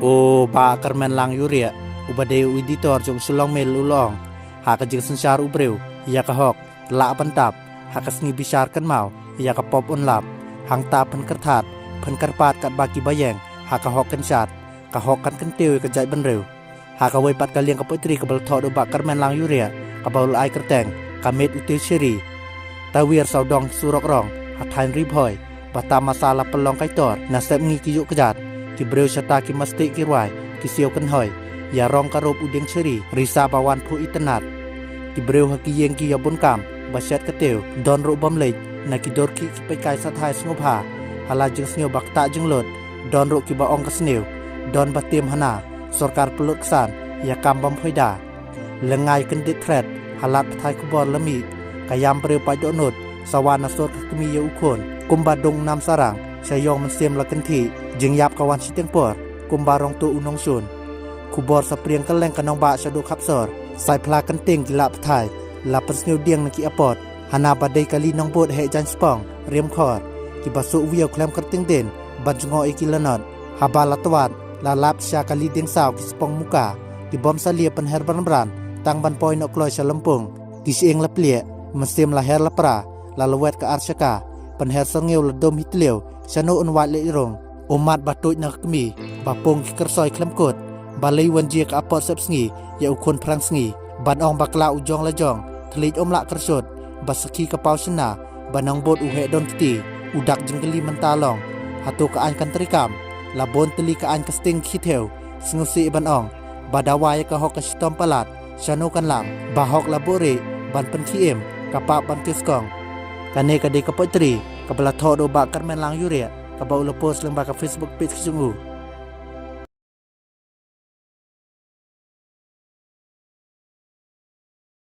O ba karmen lang yuria ubade uditor jong sulong mel ulong haka jing sensar ubreu ya ka hok la pantap haka sngi bisar kan mau ya ka pop on lap hang ta pen kertat pen karpat kat baki bayeng haka hok kan chat ka hok kan tew ka jai ban reu haka wei pat ka liang ka potri ka bal tho do ba karmen lang yuria ka baul ai kerteng ka met util shiri tawir saudong surok rong hathain ribhoi bata masala pelong kai tor na sep ngi ki yu kejat ki breu chata ki masti ki ruai ki siau kan hoi ya rong karop udeng cheri risa bawan phu itanat ki breu ha ki yeng ki yabun kam basyat kateu don ro bom lej na ki dor ki pe kai sa thai sngo pha hala jing snyo bakta jing lot don ro ki ba ong ka sneu don batim hana sarkar peluk san ya kam bom phoida lengai kan dit threat halat thai ku bor lami kayam breu pa do not sawana sot kmi yu khon kumba dong nam sarang sayong men sem la kan thi jing yap kawan siteng por kumba rong tu unong sun kubor sa prieng kaleng kanong ba sa do khapsor sai phla kan ting ki lap thai la persneu dieng ki apot hana badai kali nong bot he jan spong riem khor ki basu wiau klem kerting den ban ngo ikilanot habala twat la lap sya kali ding saw ki spong muka ki bom salia pen herban bran tang ban poi no kloi sa lempung ki sieng la plie mesem la her la pra la lewet ka arsyaka pen her sangeu la dom hitleu sanu un wat le rong umat batuj na kmi bapong ki kersoi klem kot balai wan je ka apot sep sngi ya ukon prang sngi ban ong bakla ujong la jong thlej om la kersot basaki ka pau sna banang bot u he don ti udak jenggeli mentalong hatu ka an kan trikam la bon teli ka an kasting khitheu sngusi ban ong badawai ka hok ka stom palat sanu kan lam ba hok la bore ban pen khiem ka pa ban kiskong kane ka de ka potri ka bala tho do ba karmen lang yuria ka ba ulo post leng ba ka Facebook page jungu